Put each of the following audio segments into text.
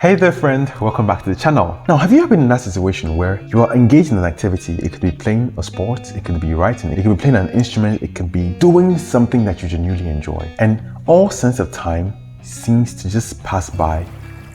Hey there friend, welcome back to the channel. Now, have you ever been in that situation where you are engaged in an activity? It could be playing a sport, it could be writing, it could be playing an instrument, it could be doing something that you genuinely enjoy. And all sense of time seems to just pass by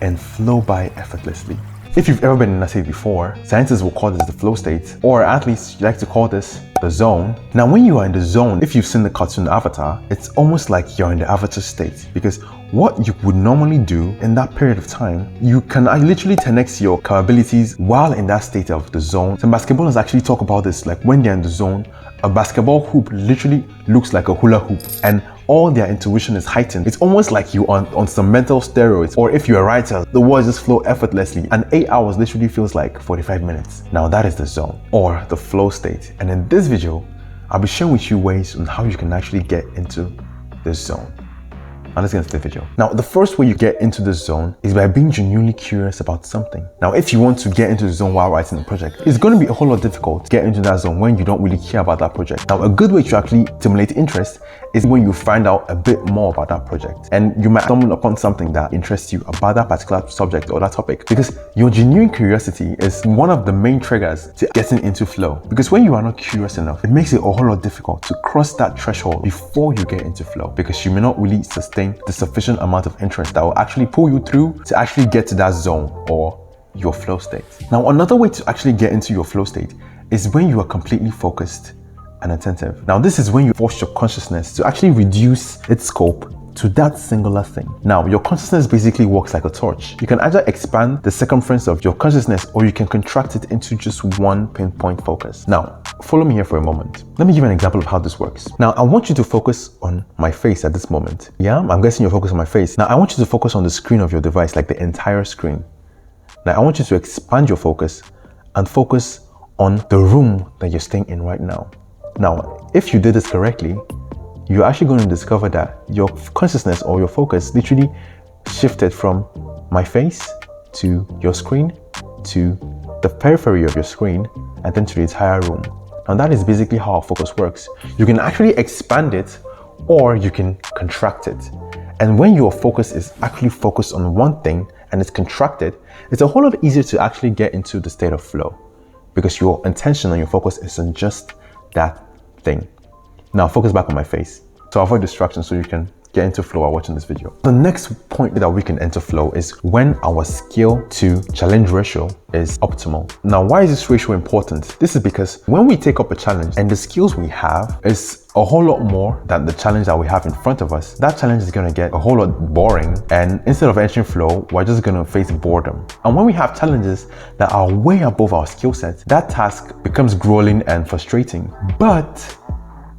and flow by effortlessly. If you've ever been in that state before, scientists will call this the flow state, or at least you like to call this the zone. Now, when you are in the zone, if you've seen the cartoon Avatar, it's almost like you're in the Avatar state, because what you would normally do in that period of time, you can literally 10x your capabilities while in that state of the zone. Some basketballers actually talk about this, like when they're in the zone, a basketball hoop literally looks like a hula hoop and all their intuition is heightened. It's almost like you are on some mental steroids, or if you're a writer, the words just flow effortlessly and 8 hours literally feels like 45 minutes. Now that is the zone or the flow state. And in this video, I'll be sharing with you ways on how you can actually get into this zone. Now let's get into the video. Now, the first way you get into the zone is by being genuinely curious about something. Now, if you want to get into the zone while writing a project, it's going to be a whole lot difficult to get into that zone when you don't really care about that project. Now, a good way to actually stimulate interest is when you find out a bit more about that project. And you might stumble upon something that interests you about that particular subject or that topic, because your genuine curiosity is one of the main triggers to getting into flow. Because when you are not curious enough, it makes it a whole lot difficult to cross that threshold before you get into flow, because you may not really sustain the sufficient amount of interest that will actually pull you through to actually get to that zone or your flow state. Now, another way to actually get into your flow state is when you are completely focused and attentive. Now, this is when you force your consciousness to actually reduce its scope to that singular thing. Now, your consciousness basically works like a torch. You can either expand the circumference of your consciousness or you can contract it into just one pinpoint focus. Now, follow me here for a moment. Let me give you an example of how this works. Now, I want you to focus on my face at this moment. Yeah, I'm guessing you're focused on my face. Now, I want you to focus on the screen of your device, like the entire screen. Now, I want you to expand your focus and focus on the room that you're staying in right now. Now, if you did this correctly, you're actually going to discover that your consciousness or your focus literally shifted from my face to your screen, to the periphery of your screen, and then to the entire room. Now that is basically how our focus works. You can actually expand it or you can contract it. And when your focus is actually focused on one thing and it's contracted, it's a whole lot easier to actually get into the state of flow, because your intention and your focus is on just that thing. Now focus back on my face. So avoid distractions so you can get into flow while watching this video. The next point that we can enter flow is when our skill to challenge ratio is optimal. Now, why is this ratio important? This is because when we take up a challenge and the skills we have is a whole lot more than the challenge that we have in front of us, that challenge is going to get a whole lot boring, and instead of entering flow, we're just going to face boredom. And when we have challenges that are way above our skill set, that task becomes grueling and frustrating. But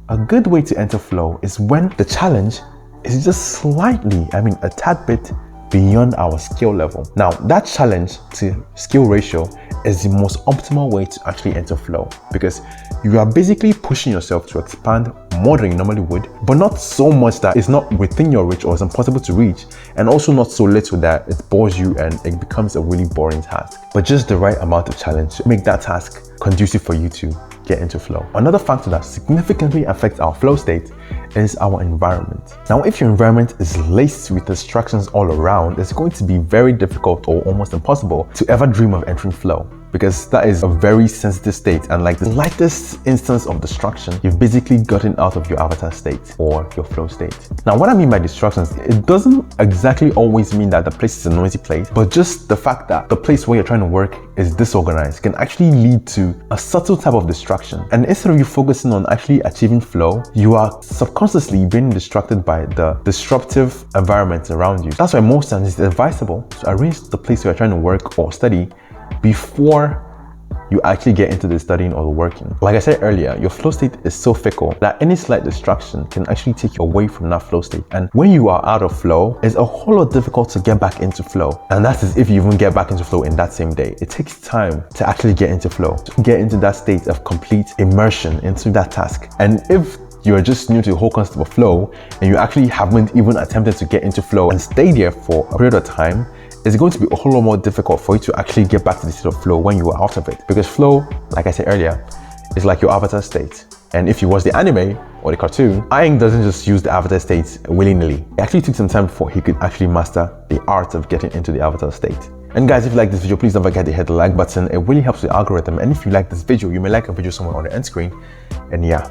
a good way to enter flow is when the challenge is just slightly, a tad bit beyond our skill level. Now, that challenge to skill ratio is the most optimal way to actually enter flow, because you are basically pushing yourself to expand more than you normally would, but not so much that it's not within your reach or it's impossible to reach, and also not so little that it bores you and it becomes a really boring task, but just the right amount of challenge to make that task conducive for you to get into flow. Another factor that significantly affects our flow state is our environment. Now, if your environment is laced with distractions all around, it's going to be very difficult or almost impossible to ever dream of entering flow, because that is a very sensitive state, and like the lightest instance of distraction, you've basically gotten out of your avatar state or your flow state. Now, what I mean by distractions, it doesn't exactly always mean that the place is a noisy place, but just the fact that the place where you're trying to work is disorganized can actually lead to a subtle type of distraction. And instead of you focusing on actually achieving flow, you are subconsciously being distracted by the disruptive environment around you. That's why most times it's advisable to arrange the place where you're trying to work or study before you actually get into the studying or the working. Like I said earlier, your flow state is so fickle that any slight distraction can actually take you away from that flow state. And when you are out of flow, it's a whole lot difficult to get back into flow. And that is if you even get back into flow in that same day. It takes time to actually get into flow, to get into that state of complete immersion into that task. And if you're just new to the whole concept of flow and you actually haven't even attempted to get into flow and stay there for a period of time, it's going to be a whole lot more difficult for you to actually get back to the state of flow when you are out of it. Because flow, like I said earlier, is like your avatar state. And if you watch the anime or the cartoon, Aang doesn't just use the avatar state willy-nilly. It actually took some time before he could actually master the art of getting into the avatar state. And guys, if you like this video, please don't forget to hit the like button. It really helps the algorithm. And if you like this video, you may like a video somewhere on the end screen. And yeah,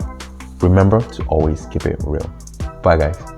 remember to always keep it real. Bye guys.